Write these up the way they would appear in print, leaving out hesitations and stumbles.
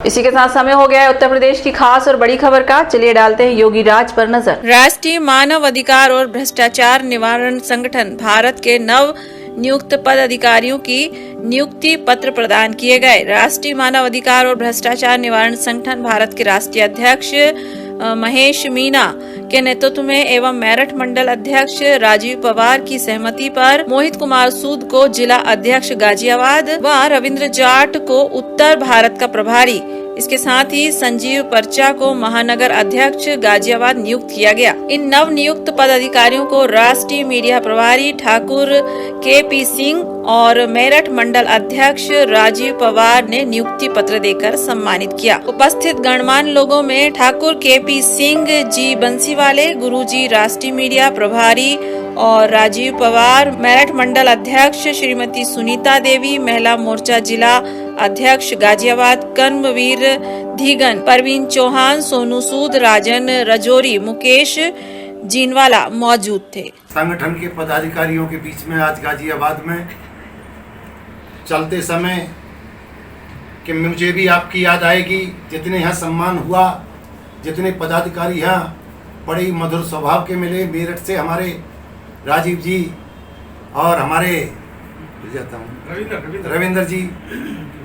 इसी के साथ समय हो गया है उत्तर प्रदेश की खास और बड़ी खबर का। चलिए डालते हैं योगी राज पर नजर। राष्ट्रीय मानव अधिकार और भ्रष्टाचार निवारण संगठन भारत के नव नियुक्त पद अधिकारियों की नियुक्ति पत्र प्रदान किए गए। राष्ट्रीय मानव अधिकार और भ्रष्टाचार निवारण संगठन भारत के राष्ट्रीय अध्यक्ष महेश मीना के नेतृत्व में एवं मेरठ मंडल अध्यक्ष राजीव पवार की सहमति पर मोहित कुमार सूद को जिला अध्यक्ष गाजियाबाद व रविंद्र जाट को उत्तर भारत का प्रभारी, इसके साथ ही संजीव पर्चा को महानगर अध्यक्ष गाजियाबाद नियुक्त किया गया। इन नव नियुक्त पदाधिकारियों को राष्ट्रीय मीडिया प्रभारी ठाकुर के.पी. सिंह और मेरठ मंडल अध्यक्ष राजीव पवार ने नियुक्ति पत्र देकर सम्मानित किया। उपस्थित गणमान्य लोगों में ठाकुर के.पी. सिंह जी बंसीवाले, गुरुजी राष्ट्रीय मीडिया प्रभारी और राजीव पवार, मेरठ मंडल अध्यक्ष श्रीमती सुनीता देवी, महिला मोर्चा जिला अध्यक्ष गाजियाबाद कर्मवीर धीगन, परवीन चौहान, सोनू सूद, राजन रजौरी, मुकेश जीनवाला मौजूद थे। संगठन के पदाधिकारियों के बीच में आज गाजियाबाद में चलते समय कि मुझे भी आपकी याद आएगी। जितने यहाँ सम्मान हुआ, जितने पदाधिकारी यहाँ बड़े ही मधुर स्वभाव के मिले। मेरठ से हमारे राजीव जी और हमारे रविंद्र जी,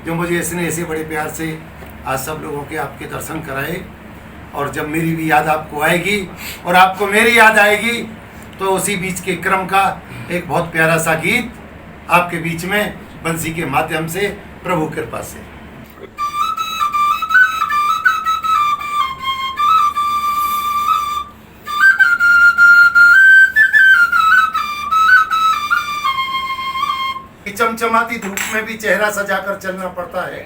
जो मुझे इसने ऐसे बड़े प्यार से आज सब लोगों के आपके दर्शन कराए। और जब मेरी भी याद आपको आएगी और आपको मेरी याद आएगी तो उसी बीच के क्रम का एक बहुत प्यारा सा गीत आपके बीच में बंसी के माध्यम से, प्रभु कृपा से। चमचमाती धूप में भी चेहरा सजाकर चलना पड़ता है,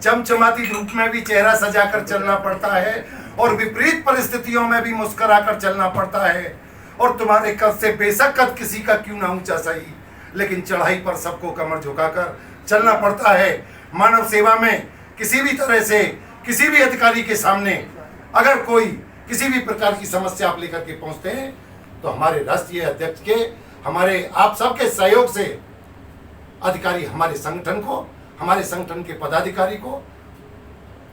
चमचमाती धूप में भी चेहरा सजाकर चलना पड़ता है और विपरीत परिस्थितियों में भी मुस्कुराकर चलना पड़ता है। और तुम्हारे कद से बेशक कद किसी का क्यों ना ऊंचा सही, लेकिन चढ़ाई पर सबको कमर झुकाकर चलना पड़ता है। मानव सेवा में किसी भी तरह से किसी भी अधिकारी के सामने अगर कोई किसी भी प्रकार की समस्या आप लेकर के पहुंचते हैं तो हमारे राष्ट्रीय अध्यक्ष के, हमारे आप सबके सहयोग से अधिकारी हमारे संगठन को, हमारे संगठन के पदाधिकारी को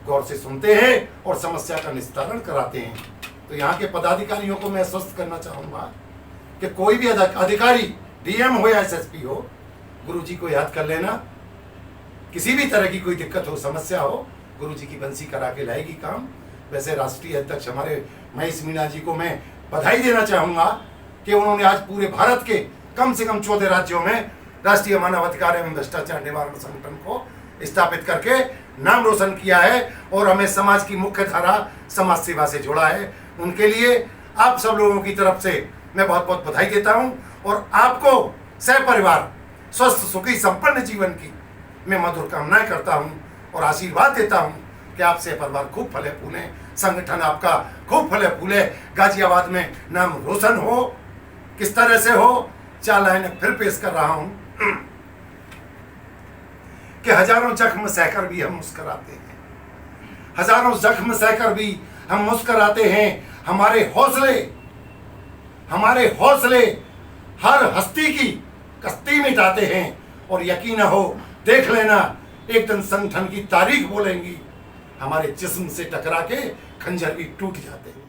गौर से सुनते हैं और समस्या का निस्तारण कराते हैं। तो यहाँ के पदाधिकारियों को मैं आश्वस्त करना चाहूँगा कि कोई भी अधिकारी, डीएम हो या एसएसपी हो, गुरुजी को याद कर लेना। किसी भी तरह की कोई दिक्कत हो, समस्या हो, गुरुजी की बंसी करा के लाएगी काम। वैसे राष्ट्रीय अध्यक्ष हमारे महेश मीना जी को मैं बधाई देना चाहूँगा कि उन्होंने आज पूरे भारत के कम से कम 14 राज्यों में राष्ट्रीय मानव अधिकार एवं भ्रष्टाचार निवारण संगठन को स्थापित करके नाम रोशन किया है और हमें समाज की मुख्य धारा समाज सेवा से जोड़ा है। उनके लिए आप सब लोगों की तरफ से मैं बहुत बहुत बधाई देता हूं और आपको सहपरिवार स्वस्थ सुखी संपन्न जीवन की मैं मधुर कामनाएं करता हूं और आशीर्वाद देता हूं कि आप सहपरिवार खूब फले फूले, संगठन आपका खूब फले फूले, गाजियाबाद में नाम रोशन हो। किस तरह से हो, 4 लाइनें फिर पेश कर रहा हूं कि हजारों जख्म सहकर भी हम मुस्कुराते हैं, हजारों जख्म सहकर भी हम मुस्कुराते हैं। हमारे हौसले हर हस्ती की कश्ती मिटाते हैं और यकीन हो, देख लेना एक दिन संगठन की तारीख बोलेंगी, हमारे जिस्म से टकरा के खंजर भी टूट जाते हैं।